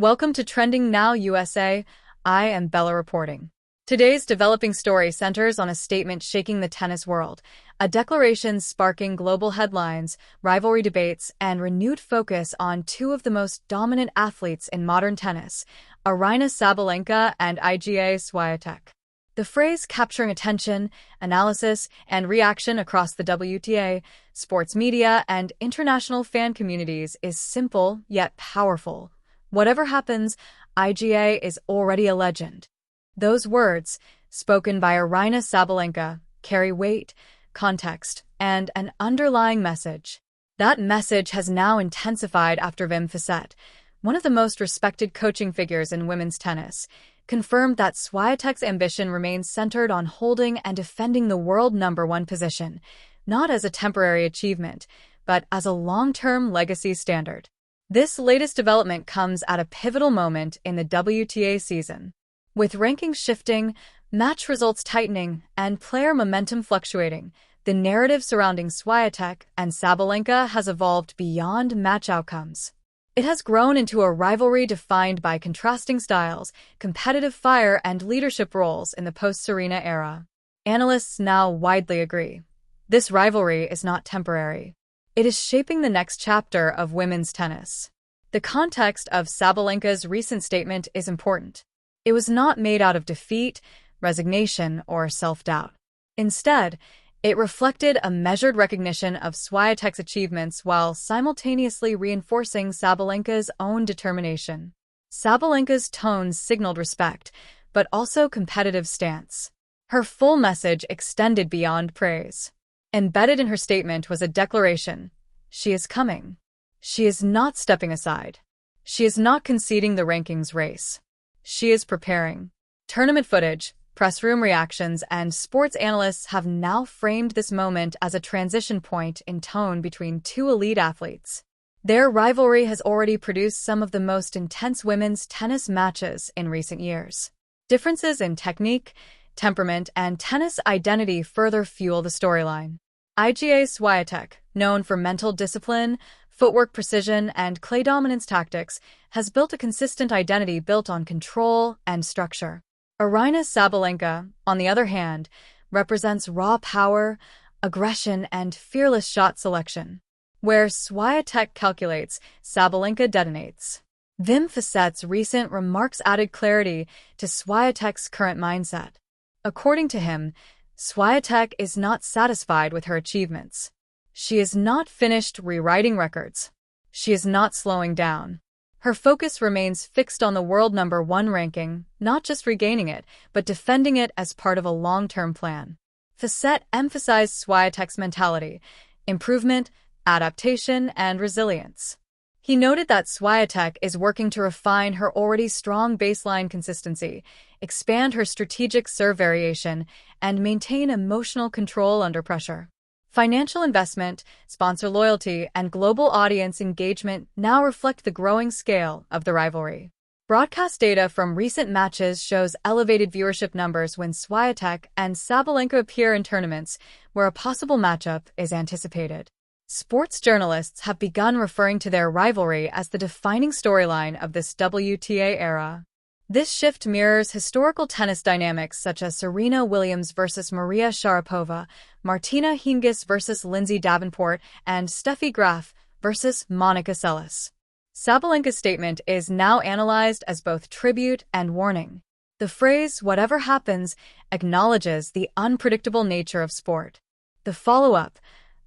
Welcome to Trending Now USA. I am Bella reporting. Today's developing story centers on a statement shaking the tennis world, a declaration sparking global headlines, rivalry debates, and renewed focus on two of the most dominant athletes in modern tennis, Aryna Sabalenka and Iga Swiatek. The phrase capturing attention, analysis, and reaction across the WTA, sports media, and international fan communities is simple yet powerful. Whatever happens, Iga is already a legend. Those words, spoken by Aryna Sabalenka, carry weight, context, and an underlying message. That message has now intensified after Wim Fissette, one of the most respected coaching figures in women's tennis, confirmed that Swiatek's ambition remains centered on holding and defending the world #1 position, not as a temporary achievement, but as a long-term legacy standard. This latest development comes at a pivotal moment in the WTA season. With rankings shifting, match results tightening, and player momentum fluctuating, the narrative surrounding Swiatek and Sabalenka has evolved beyond match outcomes. It has grown into a rivalry defined by contrasting styles, competitive fire, and leadership roles in the post-Serena era. Analysts now widely agree. This rivalry is not temporary. It is shaping the next chapter of women's tennis. The context of Sabalenka's recent statement is important. It was not made out of defeat, resignation, or self-doubt. Instead, it reflected a measured recognition of Swiatek's achievements while simultaneously reinforcing Sabalenka's own determination. Sabalenka's tone signaled respect, but also competitive stance. Her full message extended beyond praise. Embedded in her statement was a declaration. She is coming. She is not stepping aside. She is not conceding the rankings race. She is preparing. Tournament footage, press room reactions, and sports analysts have now framed this moment as a transition point in tone between two elite athletes. Their rivalry has already produced some of the most intense women's tennis matches in recent years. Differences in technique, temperament, and tennis identity further fuel the storyline. Iga Świątek, known for mental discipline, footwork precision, and clay dominance tactics, has built a consistent identity built on control and structure. Aryna Sabalenka, on the other hand, represents raw power, aggression, and fearless shot selection. Where Świątek calculates, Sabalenka detonates. Wim Fissette's recent remarks added clarity to Świątek's current mindset. According to him, Świątek is not satisfied with her achievements. She is not finished rewriting records. She is not slowing down. Her focus remains fixed on the world #1 ranking, not just regaining it, but defending it as part of a long-term plan. Fissette emphasized Świątek's mentality, improvement, adaptation, and resilience. He noted that Świątek is working to refine her already strong baseline consistency, expand her strategic serve variation, and maintain emotional control under pressure. Financial investment, sponsor loyalty, and global audience engagement now reflect the growing scale of the rivalry. Broadcast data from recent matches shows elevated viewership numbers when Świątek and Sabalenka appear in tournaments where a possible matchup is anticipated. Sports journalists have begun referring to their rivalry as the defining storyline of this WTA era. This shift mirrors historical tennis dynamics such as Serena Williams versus Maria Sharapova, Martina Hingis versus Lindsay Davenport, and Steffi Graf versus Monica Seles. Sabalenka's statement is now analyzed as both tribute and warning. The phrase, "whatever happens," acknowledges the unpredictable nature of sport. The follow-up,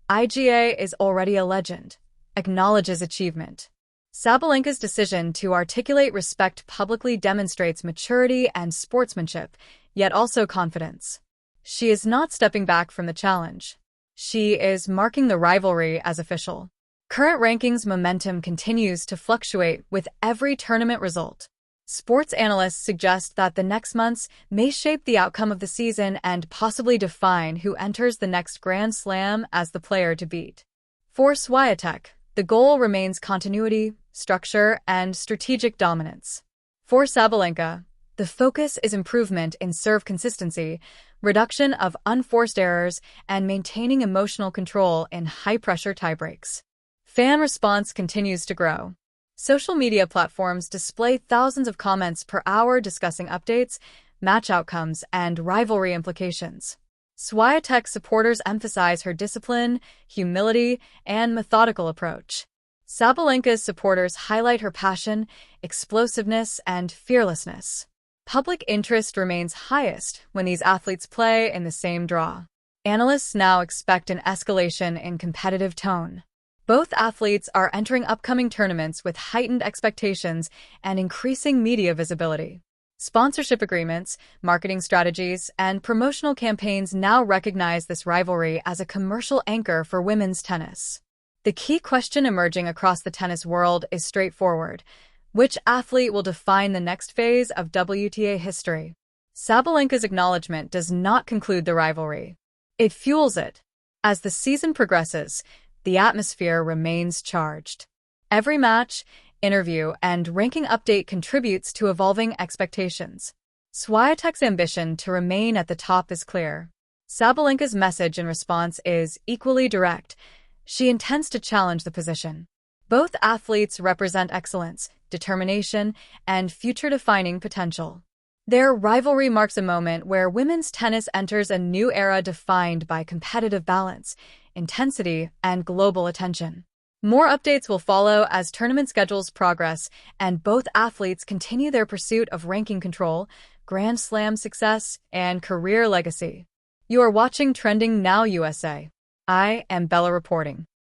"Iga is already a legend," acknowledges achievement. Sabalenka's decision to articulate respect publicly demonstrates maturity and sportsmanship, yet also confidence. She is not stepping back from the challenge. She is marking the rivalry as official. Current rankings momentum continues to fluctuate with every tournament result. Sports analysts suggest that the next months may shape the outcome of the season and possibly define who enters the next Grand Slam as the player to beat. For Świątek, the goal remains continuity, structure, and strategic dominance. For Sabalenka, the focus is improvement in serve consistency, reduction of unforced errors, and maintaining emotional control in high-pressure tiebreaks. Fan response continues to grow. Social media platforms display thousands of comments per hour discussing updates, match outcomes, and rivalry implications. Swiatek supporters emphasize her discipline, humility, and methodical approach. Sabalenka's supporters highlight her passion, explosiveness, and fearlessness. Public interest remains highest when these athletes play in the same draw. Analysts now expect an escalation in competitive tone. Both athletes are entering upcoming tournaments with heightened expectations and increasing media visibility. Sponsorship agreements, marketing strategies, and promotional campaigns now recognize this rivalry as a commercial anchor for women's tennis. The key question emerging across the tennis world is straightforward. Which athlete will define the next phase of WTA history? Sabalenka's acknowledgement does not conclude the rivalry. It fuels it. As the season progresses, the atmosphere remains charged. Every match, interview, and ranking update contributes to evolving expectations. Swiatek's ambition to remain at the top is clear. Sabalenka's message in response is equally direct. She intends to challenge the position. Both athletes represent excellence, determination, and future-defining potential. Their rivalry marks a moment where women's tennis enters a new era defined by competitive balance, intensity, and global attention. More updates will follow as tournament schedules progress and both athletes continue their pursuit of ranking control, Grand Slam success, and career legacy. You are watching Trending Now USA. I am Bella reporting.